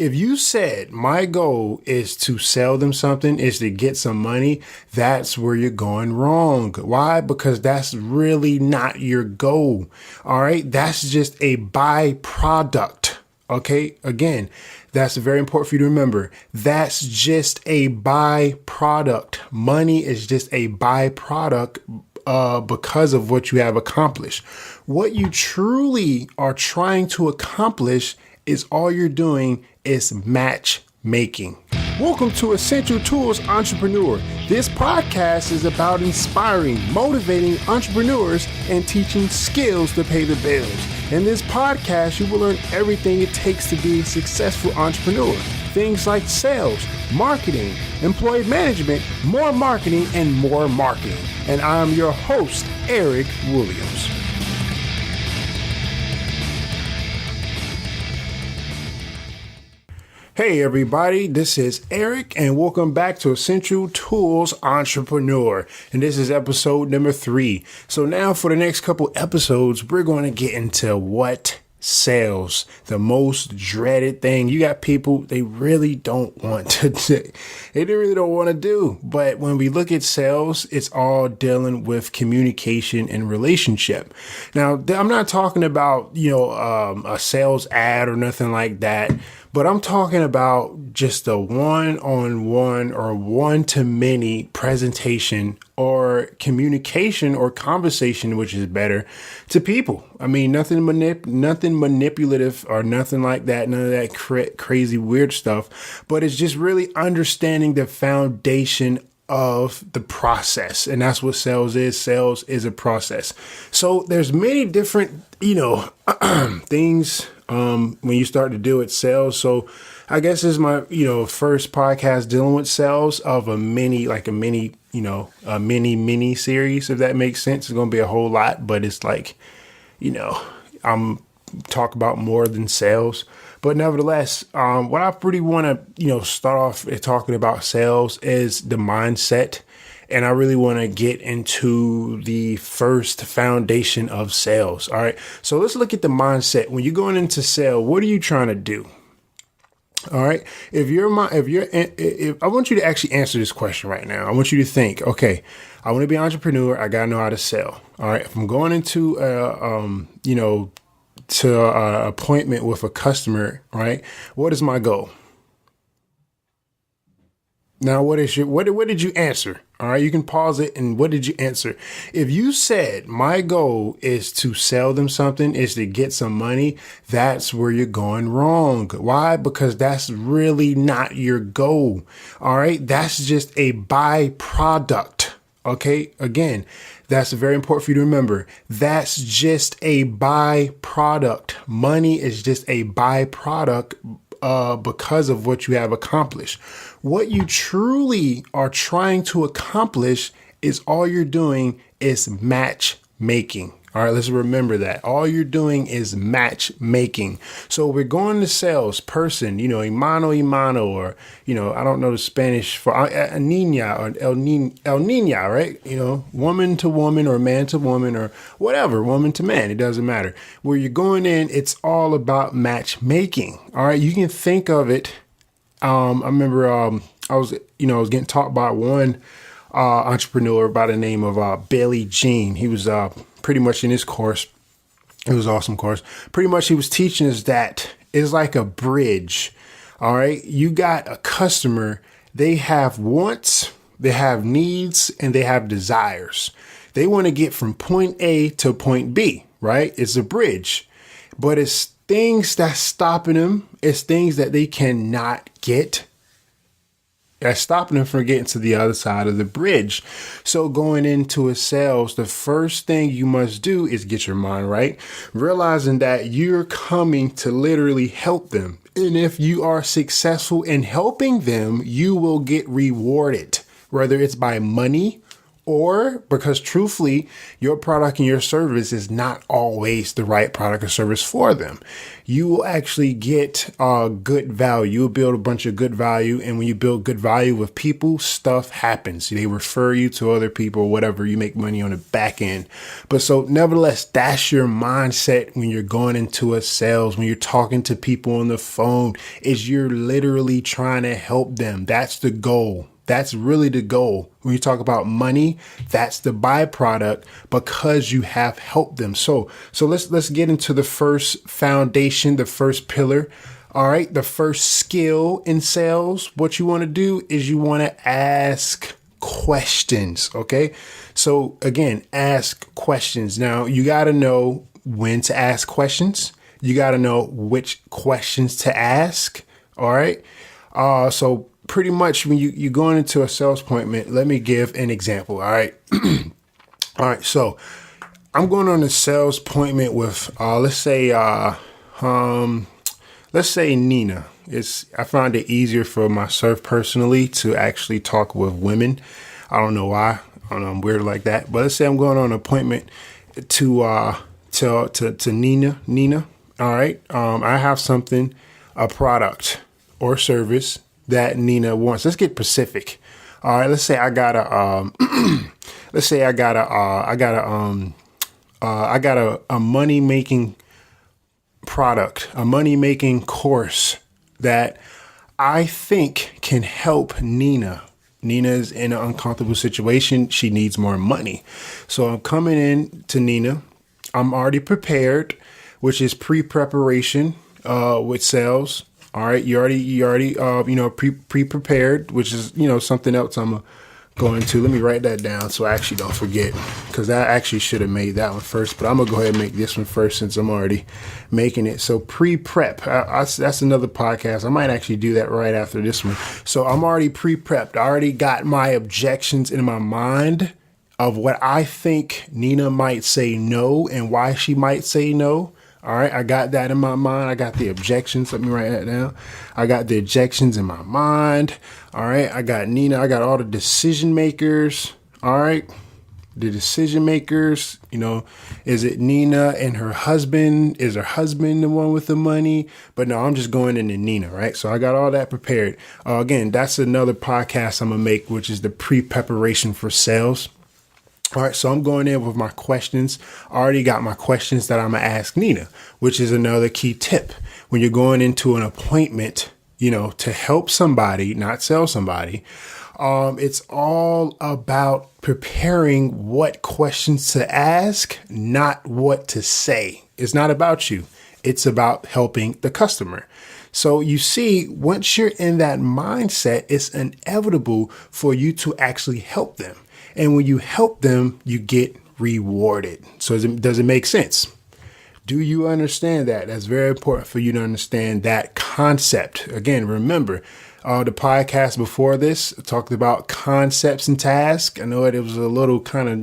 If you said my goal is to sell them something, is to get some money, that's where you're going wrong. Why? Because that's really not your goal. All right. That's just a byproduct. Okay. Again, that's very important for you to remember. That's just a byproduct. Money is just a byproduct because of what you have accomplished. What you truly are trying to accomplish is all you're doing is matchmaking. Welcome to Essential Tools Entrepreneur. This podcast is about inspiring, motivating entrepreneurs and teaching skills to pay the bills. In this podcast, you will learn everything it takes to be a successful entrepreneur. Things like sales, marketing, employee management, more marketing, and more marketing. And I am your host, Eric Williams. Hey everybody, this is Eric and welcome back to Essential Tools Entrepreneur. And this is episode number 3. So now for the next couple episodes, we're going to get into what sales, the most dreaded thing. You got people, they really don't want to do. They really don't want to do. But when we look at sales, it's all dealing with communication and relationship. Now, I'm not talking about, a sales ad or nothing like that. But I'm talking about just a one-on-one or one-to-many presentation or communication or conversation, which is better, to people. I mean, nothing manipulative or nothing like that, none of that crazy weird stuff. But it's just really understanding the foundation of the process. And that's what sales is. Sales is a process. So there's many different, things when you start to deal with sales. So I guess this is my, first podcast dealing with sales of a mini series, if that makes sense. It's going to be a whole lot, but it's like, I'm talk about more than sales. But nevertheless, what I pretty want to, start off talking about sales is the mindset. And I really want to get into the first foundation of sales. All right. So let's look at the mindset. When you're going into sale, what are you trying to do? All right. If I want you to actually answer this question right now, I want you to think, okay, I want to be an entrepreneur. I got to know how to sell. All right. If I'm going into, to an appointment with a customer, right? What is my goal? Now, what did you answer? All right, you can pause it. And what did you answer? If you said my goal is to sell them something, is to get some money, that's where you're going wrong. Why? Because that's really not your goal. All right, that's just a byproduct. Okay, again, that's very important for you to remember. That's just a byproduct. Money is just a byproduct because of what you have accomplished. What you truly are trying to accomplish is all you're doing is matchmaking. All right, let's remember that. All you're doing is matchmaking. So we're going to sales person, mano, or, I don't know the Spanish for niña or el niña, right? Woman to woman or man to woman or whatever, woman to man. It doesn't matter. Where you're going in, it's all about matchmaking. All right, you can think of it. I remember I was getting taught by one entrepreneur by the name of Billy Jean. He was pretty much in his course. It was an awesome course. Pretty much he was teaching us that it's like a bridge. All right. You got a customer. They have wants, they have needs, and they have desires. They want to get from point A to point B, right? It's a bridge, but it's things that's stopping them. It's things that they cannot get. That's stopping them from getting to the other side of the bridge. So going into a sales, the first thing you must do is get your mind right, realizing that you're coming to literally help them. And if you are successful in helping them, you will get rewarded, whether it's by money Or because truthfully, your product and your service is not always the right product or service for them. You will actually get good value. You'll build a bunch of good value. And when you build good value with people, stuff happens. They refer you to other people, whatever. You make money on the back end. But so nevertheless, that's your mindset when you're going into a sales, when you're talking to people on the phone, is you're literally trying to help them. That's the goal. That's really the goal. When you talk about money, that's the byproduct because you have helped them. So let's get into the first foundation, the first pillar. All right. The first skill in sales. What you want to do is you want to ask questions. Okay. So again, ask questions. Now you got to know when to ask questions. You got to know which questions to ask. All right. So pretty much when you're going into a sales appointment, let me give an example. All right. All right. So I'm going on a sales appointment with, let's say Nina. I find it easier for myself personally to actually talk with women. I don't know why. I don't know. I'm weird like that. But let's say I'm going on an appointment to Nina. All right. I have something, a product or service that Nina wants. Let's get specific. All right. Let's say I got a money making product, a money making course that I think can help Nina. Nina's in an uncomfortable situation. She needs more money. So I'm coming in to Nina. I'm already prepared, which is pre-preparation with sales. All right. You already pre-prepared, which is, something else I'm going to. Let me write that down so I actually don't forget, because I actually should have made that one first, but I'm going to go ahead and make this one first since I'm already making it. So pre-prep, that's another podcast. I might actually do that right after this one. So I'm already pre-prepped. I already got my objections in my mind of what I think Nina might say no and why she might say no. All right. I got that in my mind. I got the objections. Let me write that down. I got the objections in my mind. All right. I got Nina. I got all the decision makers. All right. The decision makers, is it Nina and her husband? Is her husband the one with the money? But no, I'm just going into Nina. Right. So I got all that prepared. Again, that's another podcast I'm going to make, which is the pre-preparation for sales. All right, so I'm going in with my questions. I already got my questions that I'm going to ask Nina, which is another key tip. When you're going into an appointment, to help somebody, not sell somebody, it's all about preparing what questions to ask, not what to say. It's not about you. It's about helping the customer. So you see, once you're in that mindset, it's inevitable for you to actually help them. And when you help them, you get rewarded. So does it make sense? Do you understand that? That's very important for you to understand that concept. Again, remember, the podcast before this talked about concepts and tasks. I know it was a little kind of,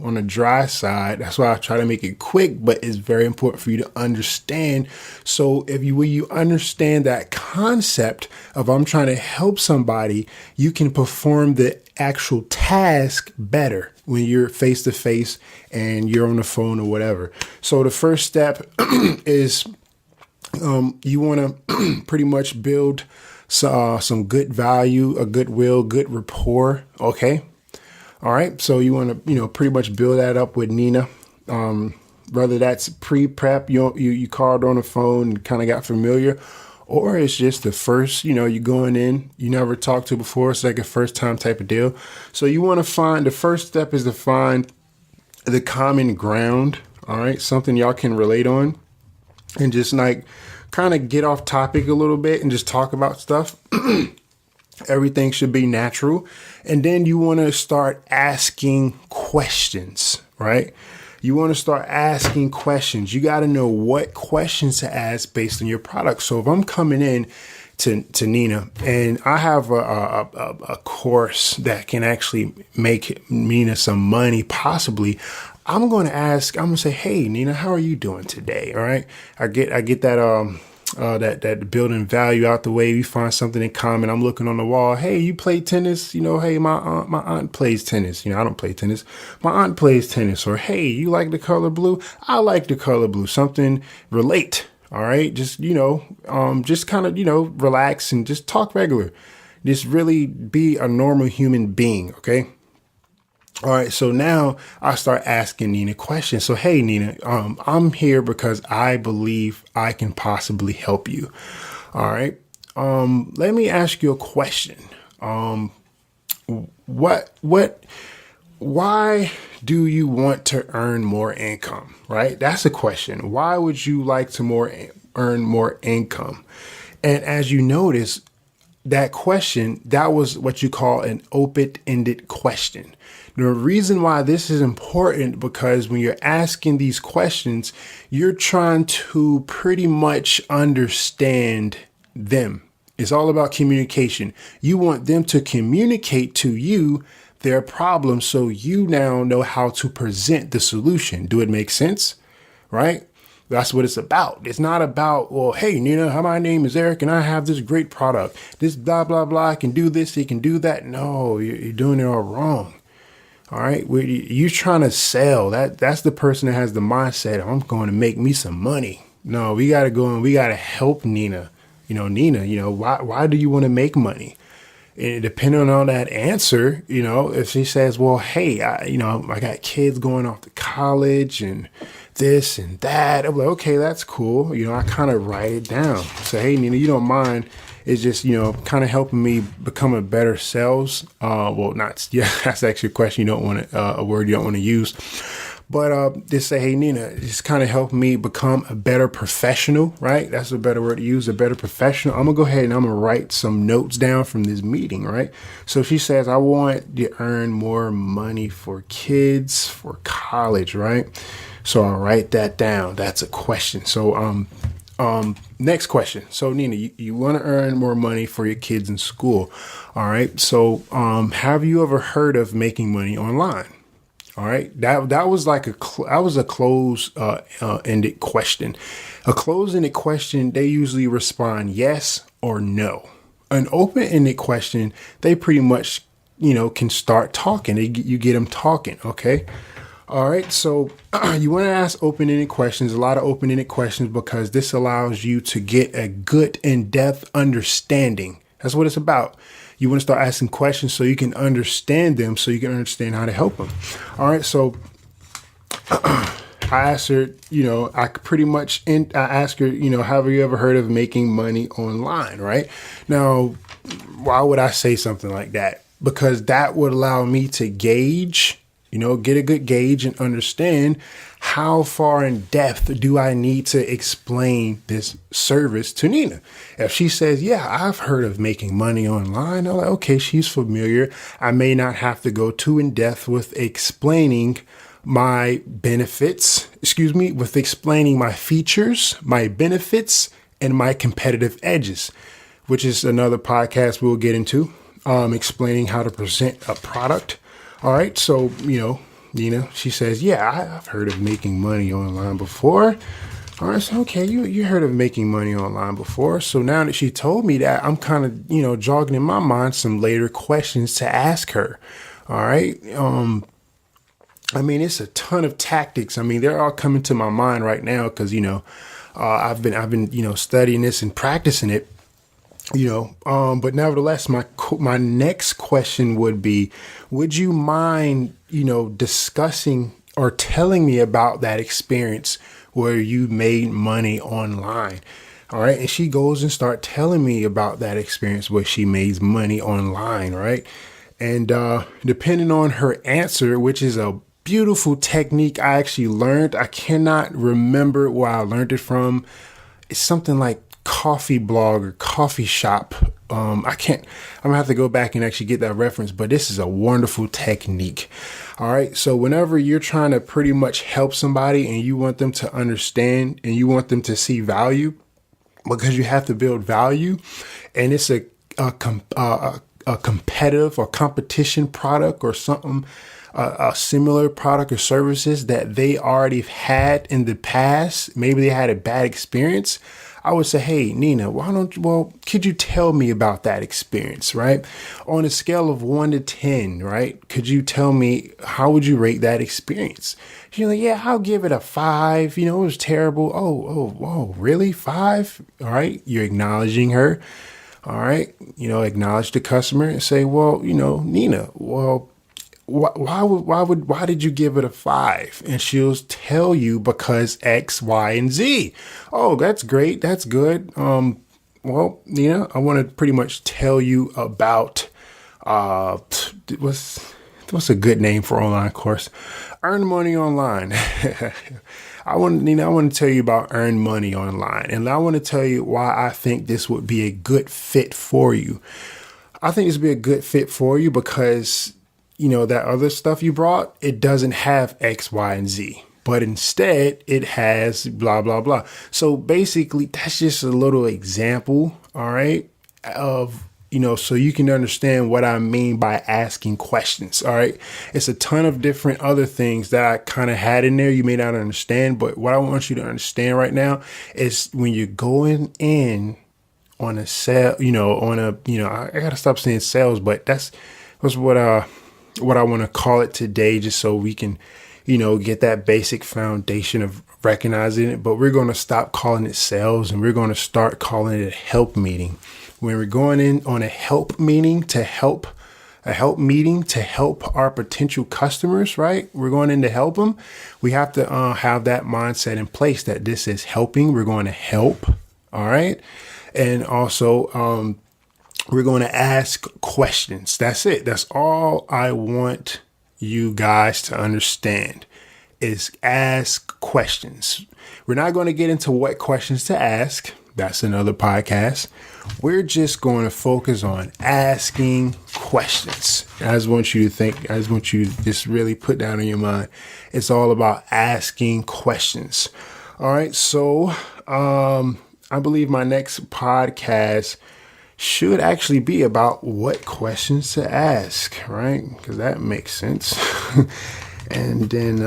on the dry side. That's why I try to make it quick, but it's very important for you to understand. So when you understand that concept of I'm trying to help somebody, you can perform the actual task better when you're face to face and you're on the phone or whatever. So the first step is you want to pretty much build some good value, a goodwill, good rapport. Okay. All right. So you want to, pretty much build that up with Nina. Whether that's pre-prep, you called on the phone and kind of got familiar, or it's just the first, you're going in, you never talked to before. It's like a first time type of deal. So you want to the first step is to find the common ground. All right. Something y'all can relate on and just kind of get off topic a little bit and just talk about stuff. Everything should be natural. And then you want to start asking questions, right? You want to start asking questions. You got to know what questions to ask based on your product. So if I'm coming in to Nina and I have a course that can actually make Nina some money, possibly, I'm going to say, hey, Nina, how are you doing today? All right. I get that. that building value out the way. We find something in common. I'm looking on the wall. Hey, you play tennis? Hey, my aunt plays tennis. I don't play tennis. My aunt plays tennis. Or, hey, you like the color blue? I like the color blue. Something relate. All right. Just, just kind of, relax and just talk regular. Just really be a normal human being. Okay. All right. So now I start asking Nina questions. So, hey, Nina, I'm here because I believe I can possibly help you. All right. Let me ask you a question. Why do you want to earn more income? Right. That's a question. Why would you like to earn more income? And as you notice, that question, that was what you call an open-ended question. The reason why this is important, because when you're asking these questions, you're trying to pretty much understand them. It's all about communication. You want them to communicate to you their problem so you now know how to present the solution. Do it make sense? Right? That's what it's about. It's not about, well, hey, Nina, my name is Eric and I have this great product. This blah, blah, blah. I can do this. He can do that. No, you're doing it all wrong. All right. You're trying to sell. That's the person that has the mindset, I'm going to make me some money. No, we got to go and we got to help Nina. Nina, why do you want to make money? And depending on that answer, if she says, well, hey, I got kids going off to college and this and that. I'm like, okay, that's cool. I kind of write it down. Say, hey, Nina, you don't mind. It's just, kind of helping me become a better sales. That's actually a question you don't want to, a word you don't want to use. But just say, hey, Nina, it's kind of helping me become a better professional, right? That's a better word to use, a better professional. I'm going to go ahead and I'm going to write some notes down from this meeting, right? So she says, I want to earn more money for kids for college, right? So I'll write that down. That's a question. So next question. So Nina, you want to earn more money for your kids in school. All right. So have you ever heard of making money online? All right. That was like a close ended question. A close ended question, they usually respond yes or no. An open ended question, they pretty much, can start talking. You get them talking. OK. All right. So you want to ask open ended questions, a lot of open ended questions, because this allows you to get a good in-depth understanding. That's what it's about. You want to start asking questions so you can understand them, so you can understand how to help them. All right. So I asked her, I asked her, have you ever heard of making money online? Right now, why would I say something like that? Because that would allow me to gauge, get a good gauge and understand how far in depth do I need to explain this service to Nina. If she says, yeah, I've heard of making money online, I'm like, okay, she's familiar. I may not have to go too in depth with explaining my benefits, with explaining my features, my benefits, and my competitive edges, which is another podcast we'll get into, explaining how to present a product. All right. So, Nina, she says, yeah, I've heard of making money online before. All right. So, okay, you heard of making money online before. So now that she told me that, I'm kind of, jogging in my mind some later questions to ask her. All right. It's a ton of tactics. They're all coming to my mind right now because, I've been, studying this and practicing it. But nevertheless, my next question would be, would you mind, discussing or telling me about that experience where you made money online? All right. And she goes and start telling me about that experience where she made money online. Right. And depending on her answer, which is a beautiful technique I actually learned, I cannot remember where I learned it from. It's something like coffee blog or coffee shop. I'm gonna have to go back and actually get that reference, but this is a wonderful technique. All right. So whenever you're trying to pretty much help somebody and you want them to understand and you want them to see value, because you have to build value, and it's a competitive or competition product or something, a similar product or services that they already had in the past. Maybe they had a bad experience. I would say, hey, Nina, could you tell me about that experience, right? On a scale of 1 to 10, right? Could you tell me, how would you rate that experience? She's like, yeah, I'll give it a 5. It was terrible. Oh, really? 5? All right. You're acknowledging her. All right. Acknowledge the customer and say, well, Nina, well, why did you give it a 5? And she'll tell you because X, Y, and Z. Oh, that's great. That's good. Well, Nina, I want to pretty much tell you about, what's a good name for online course? Earn money online. I want to tell you about earn money online. And I want to tell you why I think this would be a good fit for you. I think this would be a good fit for you because that other stuff you brought, it doesn't have X, Y, and Z, but instead it has blah, blah, blah. So basically that's just a little example, all right, of, so you can understand what I mean by asking questions. All right. It's a ton of different other things that I kind of had in there. You may not understand, but what I want you to understand right now is when you're going in on a sale, I gotta stop saying sales, but that's what I want to call it today, just so we can, get that basic foundation of recognizing it. But we're going to stop calling it sales and we're going to start calling it a help meeting. When we're going in on a help meeting to help our potential customers, right? We're going in to help them. We have to have that mindset in place that this is helping. We're going to help. All right. And also, we're going to ask questions. That's it. That's all I want you guys to understand is ask questions. We're not going to get into what questions to ask. That's another podcast. We're just going to focus on asking questions. I just want you to just really put that in your mind. It's all about asking questions. All right. So, I believe my next podcast should actually be about what questions to ask, right? Because that makes sense. And then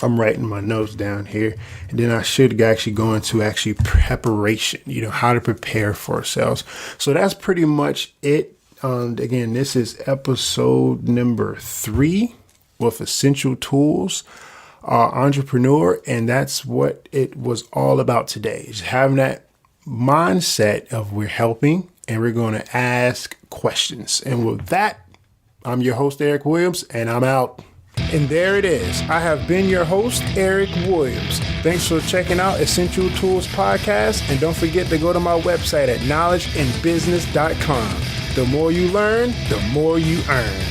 I'm writing my notes down here. And then I should actually go into actually preparation, how to prepare for ourselves. So that's pretty much it. Again, this is episode number 3 with Essential Tools, Entrepreneur. And that's what it was all about today, is having that mindset of we're helping and we're going to ask questions. And with that, I'm your host, Eric Williams, and I'm out. And there it is. I have been your host, Eric Williams. Thanks for checking out Essential Tools Podcast. And don't forget to go to my website at knowledgeandbusiness.com. The more you learn, the more you earn.